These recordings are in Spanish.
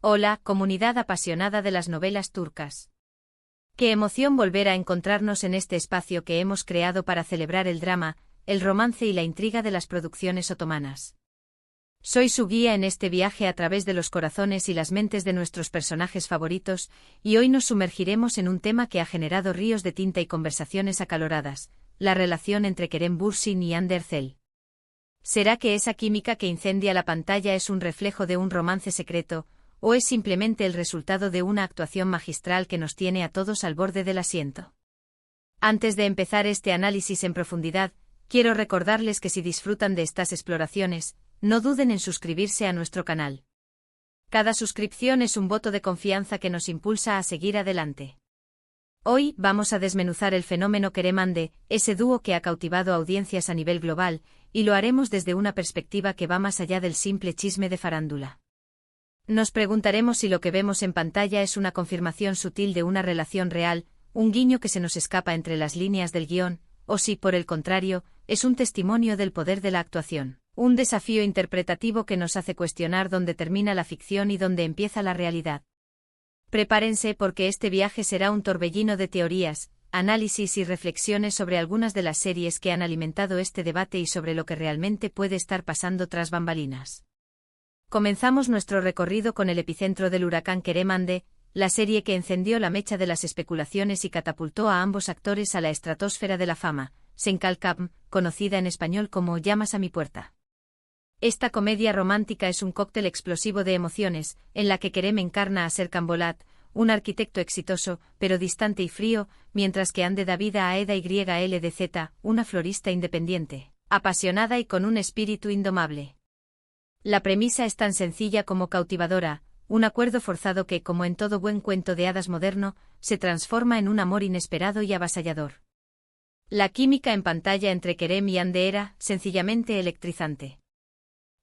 Hola, comunidad apasionada de las novelas turcas. Qué emoción volver a encontrarnos en este espacio que hemos creado para celebrar el drama, el romance y la intriga de las producciones otomanas. Soy su guía en este viaje a través de los corazones y las mentes de nuestros personajes favoritos, y hoy nos sumergiremos en un tema que ha generado ríos de tinta y conversaciones acaloradas, la relación entre Kerem Bürsin y Hande Erçel. ¿Será que esa química que incendia la pantalla es un reflejo de un romance secreto, o es simplemente el resultado de una actuación magistral que nos tiene a todos al borde del asiento? Antes de empezar este análisis en profundidad, quiero recordarles que si disfrutan de estas exploraciones, no duden en suscribirse a nuestro canal. Cada suscripción es un voto de confianza que nos impulsa a seguir adelante. Hoy vamos a desmenuzar el fenómeno Kerem Hande, ese dúo que ha cautivado audiencias a nivel global, y lo haremos desde una perspectiva que va más allá del simple chisme de farándula. Nos preguntaremos si lo que vemos en pantalla es una confirmación sutil de una relación real, un guiño que se nos escapa entre las líneas del guión, o si, por el contrario, es un testimonio del poder de la actuación, un desafío interpretativo que nos hace cuestionar dónde termina la ficción y dónde empieza la realidad. Prepárense porque este viaje será un torbellino de teorías, análisis y reflexiones sobre algunas de las series que han alimentado este debate y sobre lo que realmente puede estar pasando tras bambalinas. Comenzamos nuestro recorrido con el epicentro del huracán Kerem Hande, la serie que encendió la mecha de las especulaciones y catapultó a ambos actores a la estratosfera de la fama, Sen Kalkam, conocida en español como Llamas a mi puerta. Esta comedia romántica es un cóctel explosivo de emociones, en la que Kerem encarna a Serkan Bolat, un arquitecto exitoso, pero distante y frío, mientras que Hande da vida a Eda YLDZ, una florista independiente, apasionada y con un espíritu indomable. La premisa es tan sencilla como cautivadora, un acuerdo forzado que, como en todo buen cuento de hadas moderno, se transforma en un amor inesperado y avasallador. La química en pantalla entre Kerem y Hande era, sencillamente, electrizante.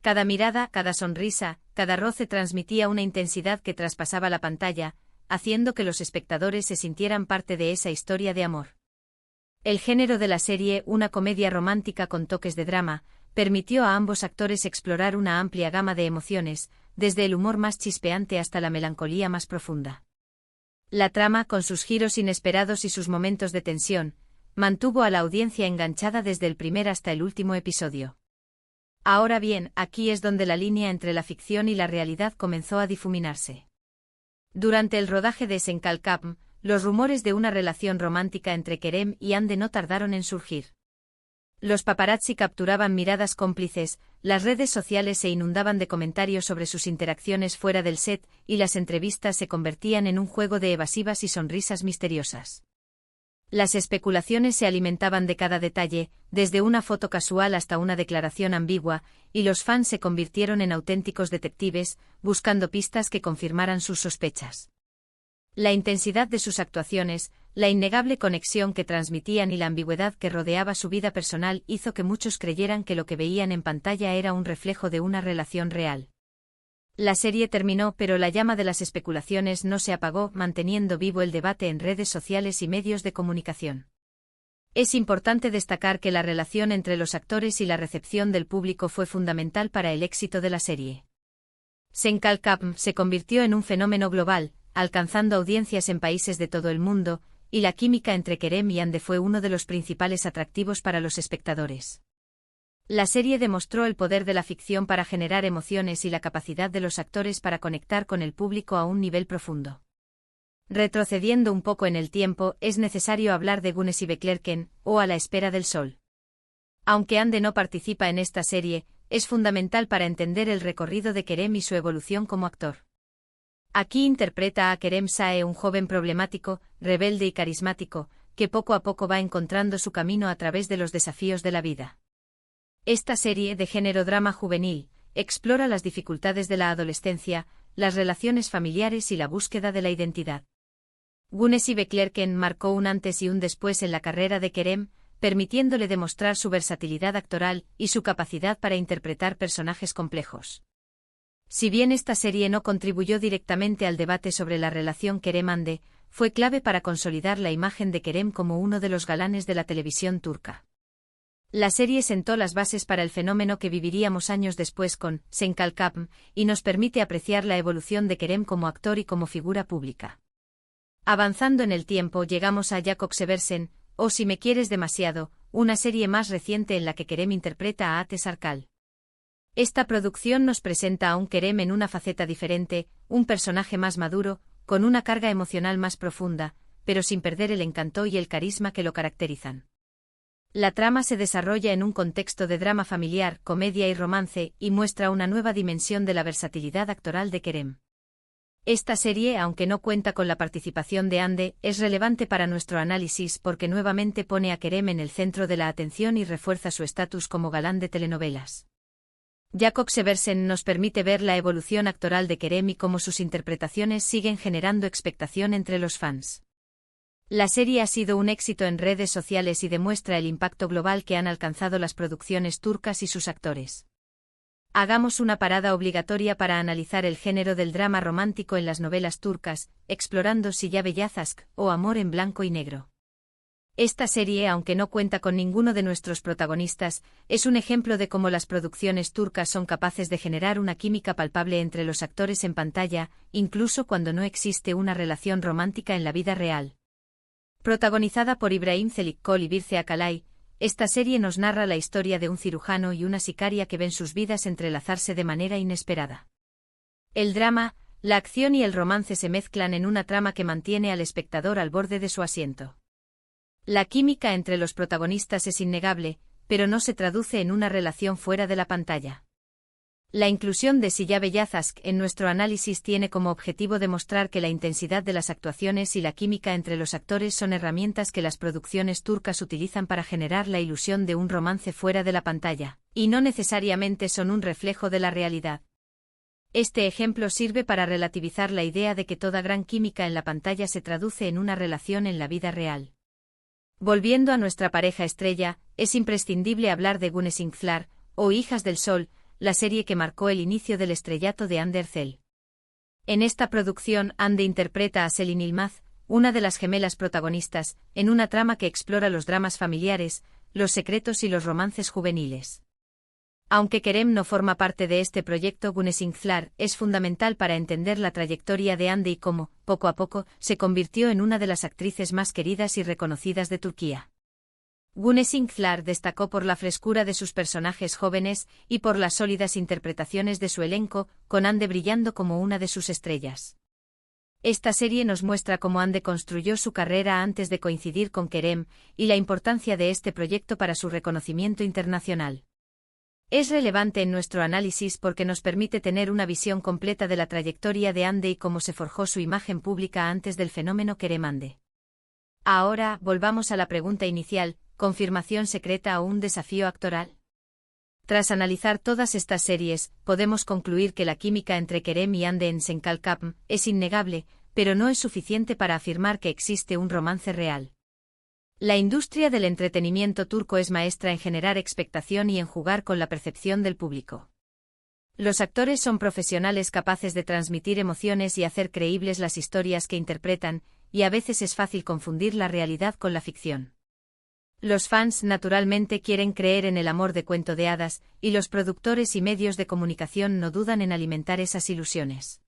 Cada mirada, cada sonrisa, cada roce transmitía una intensidad que traspasaba la pantalla, haciendo que los espectadores se sintieran parte de esa historia de amor. El género de la serie, una comedia romántica con toques de drama, permitió a ambos actores explorar una amplia gama de emociones, desde el humor más chispeante hasta la melancolía más profunda. La trama, con sus giros inesperados y sus momentos de tensión, mantuvo a la audiencia enganchada desde el primer hasta el último episodio. Ahora bien, aquí es donde la línea entre la ficción y la realidad comenzó a difuminarse. Durante el rodaje de Sen Kalkam, los rumores de una relación romántica entre Kerem y Hande no tardaron en surgir. Los paparazzi capturaban miradas cómplices, las redes sociales se inundaban de comentarios sobre sus interacciones fuera del set, y las entrevistas se convertían en un juego de evasivas y sonrisas misteriosas. Las especulaciones se alimentaban de cada detalle, desde una foto casual hasta una declaración ambigua, y los fans se convirtieron en auténticos detectives, buscando pistas que confirmaran sus sospechas. La intensidad de sus actuaciones, la innegable conexión que transmitían y la ambigüedad que rodeaba su vida personal hizo que muchos creyeran que lo que veían en pantalla era un reflejo de una relación real. La serie terminó, pero la llama de las especulaciones no se apagó, manteniendo vivo el debate en redes sociales y medios de comunicación. Es importante destacar que la relación entre los actores y la recepción del público fue fundamental para el éxito de la serie. Sen Kalkam se convirtió en un fenómeno global, alcanzando audiencias en países de todo el mundo, y la química entre Kerem y Hande fue uno de los principales atractivos para los espectadores. La serie demostró el poder de la ficción para generar emociones y la capacidad de los actores para conectar con el público a un nivel profundo. Retrocediendo un poco en el tiempo, es necesario hablar de Güneş Beklerken, o A la espera del sol. Aunque Hande no participa en esta serie, es fundamental para entender el recorrido de Kerem y su evolución como actor. Aquí interpreta a Kerem Sae, un joven problemático, rebelde y carismático, que poco a poco va encontrando su camino a través de los desafíos de la vida. Esta serie, de género drama juvenil, explora las dificultades de la adolescencia, las relaciones familiares y la búsqueda de la identidad. Güneş Beklerken marcó un antes y un después en la carrera de Kerem, permitiéndole demostrar su versatilidad actoral y su capacidad para interpretar personajes complejos. Si bien esta serie no contribuyó directamente al debate sobre la relación Kerem-Hande, fue clave para consolidar la imagen de Kerem como uno de los galanes de la televisión turca. La serie sentó las bases para el fenómeno que viviríamos años después con Sen Kalkapm y nos permite apreciar la evolución de Kerem como actor y como figura pública. Avanzando en el tiempo llegamos a Jacob Seversen, o Si me quieres demasiado, una serie más reciente en la que Kerem interpreta a Ate Sarkal. Esta producción nos presenta a un Kerem en una faceta diferente, un personaje más maduro, con una carga emocional más profunda, pero sin perder el encanto y el carisma que lo caracterizan. La trama se desarrolla en un contexto de drama familiar, comedia y romance, y muestra una nueva dimensión de la versatilidad actoral de Kerem. Esta serie, aunque no cuenta con la participación de Hande, es relevante para nuestro análisis porque nuevamente pone a Kerem en el centro de la atención y refuerza su estatus como galán de telenovelas. Jacob Seversen nos permite ver la evolución actoral de Kerem y cómo sus interpretaciones siguen generando expectación entre los fans. La serie ha sido un éxito en redes sociales y demuestra el impacto global que han alcanzado las producciones turcas y sus actores. Hagamos una parada obligatoria para analizar el género del drama romántico en las novelas turcas, explorando Silla Bellazask o Amor en blanco y negro. Esta serie, aunque no cuenta con ninguno de nuestros protagonistas, es un ejemplo de cómo las producciones turcas son capaces de generar una química palpable entre los actores en pantalla, incluso cuando no existe una relación romántica en la vida real. Protagonizada por Ibrahim Çelikkol y Birce Akalay, esta serie nos narra la historia de un cirujano y una sicaria que ven sus vidas entrelazarse de manera inesperada. El drama, la acción y el romance se mezclan en una trama que mantiene al espectador al borde de su asiento. La química entre los protagonistas es innegable, pero no se traduce en una relación fuera de la pantalla. La inclusión de Silla Bellazask en nuestro análisis tiene como objetivo demostrar que la intensidad de las actuaciones y la química entre los actores son herramientas que las producciones turcas utilizan para generar la ilusión de un romance fuera de la pantalla, y no necesariamente son un reflejo de la realidad. Este ejemplo sirve para relativizar la idea de que toda gran química en la pantalla se traduce en una relación en la vida real. Volviendo a nuestra pareja estrella, es imprescindible hablar de Güneş Inkler, o Hijas del Sol, la serie que marcó el inicio del estrellato de Hande Erçel. En esta producción, Hande interpreta a Selin Yılmaz, una de las gemelas protagonistas, en una trama que explora los dramas familiares, los secretos y los romances juveniles. Aunque Kerem no forma parte de este proyecto, Güneş Inkler es fundamental para entender la trayectoria de Hande y cómo, poco a poco, se convirtió en una de las actrices más queridas y reconocidas de Turquía. Güneş Inkler destacó por la frescura de sus personajes jóvenes y por las sólidas interpretaciones de su elenco, con Hande brillando como una de sus estrellas. Esta serie nos muestra cómo Hande construyó su carrera antes de coincidir con Kerem, y la importancia de este proyecto para su reconocimiento internacional. Es relevante en nuestro análisis porque nos permite tener una visión completa de la trayectoria de Hande y cómo se forjó su imagen pública antes del fenómeno Kerem Hande. Ahora, volvamos a la pregunta inicial: ¿confirmación secreta o un desafío actoral? Tras analizar todas estas series, podemos concluir que la química entre Kerem y Hande en Sen Kalkapm es innegable, pero no es suficiente para afirmar que existe un romance real. La industria del entretenimiento turco es maestra en generar expectación y en jugar con la percepción del público. Los actores son profesionales capaces de transmitir emociones y hacer creíbles las historias que interpretan, y a veces es fácil confundir la realidad con la ficción. Los fans naturalmente quieren creer en el amor de cuento de hadas, y los productores y medios de comunicación no dudan en alimentar esas ilusiones.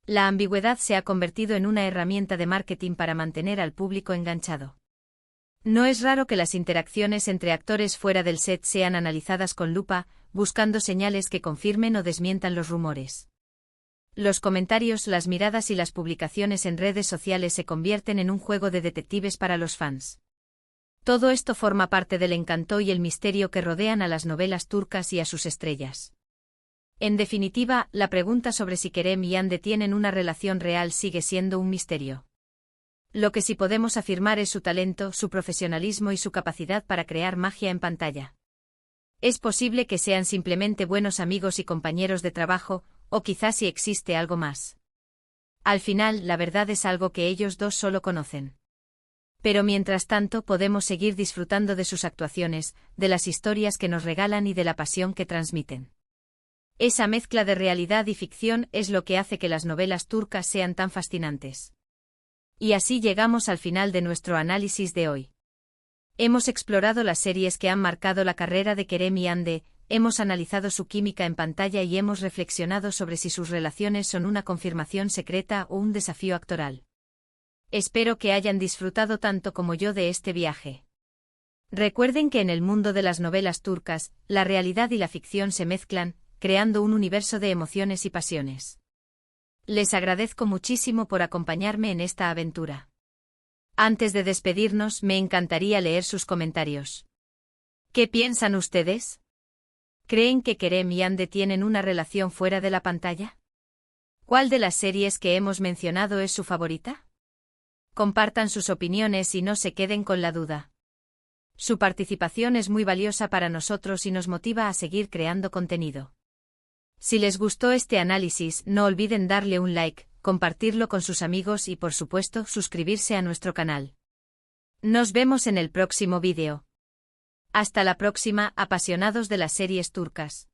La ambigüedad se ha convertido en una herramienta de marketing para mantener al público enganchado. No es raro que las interacciones entre actores fuera del set sean analizadas con lupa, buscando señales que confirmen o desmientan los rumores. Los comentarios, las miradas y las publicaciones en redes sociales se convierten en un juego de detectives para los fans. Todo esto forma parte del encanto y el misterio que rodean a las novelas turcas y a sus estrellas. En definitiva, la pregunta sobre si Kerem y Hande tienen una relación real sigue siendo un misterio. Lo que sí podemos afirmar es su talento, su profesionalismo y su capacidad para crear magia en pantalla. Es posible que sean simplemente buenos amigos y compañeros de trabajo, o quizás sí existe algo más. Al final, la verdad es algo que ellos dos solo conocen. Pero mientras tanto podemos seguir disfrutando de sus actuaciones, de las historias que nos regalan y de la pasión que transmiten. Esa mezcla de realidad y ficción es lo que hace que las novelas turcas sean tan fascinantes. Y así llegamos al final de nuestro análisis de hoy. Hemos explorado las series que han marcado la carrera de Kerem y Hande, hemos analizado su química en pantalla y hemos reflexionado sobre si sus relaciones son una confirmación secreta o un desafío actoral. Espero que hayan disfrutado tanto como yo de este viaje. Recuerden que en el mundo de las novelas turcas, la realidad y la ficción se mezclan, creando un universo de emociones y pasiones. Les agradezco muchísimo por acompañarme en esta aventura. Antes de despedirnos, me encantaría leer sus comentarios. ¿Qué piensan ustedes? ¿Creen que Kerem y Hande tienen una relación fuera de la pantalla? ¿Cuál de las series que hemos mencionado es su favorita? Compartan sus opiniones y no se queden con la duda. Su participación es muy valiosa para nosotros y nos motiva a seguir creando contenido. Si les gustó este análisis, no olviden darle un like, compartirlo con sus amigos y, por supuesto, suscribirse a nuestro canal. Nos vemos en el próximo vídeo. Hasta la próxima, apasionados de las series turcas.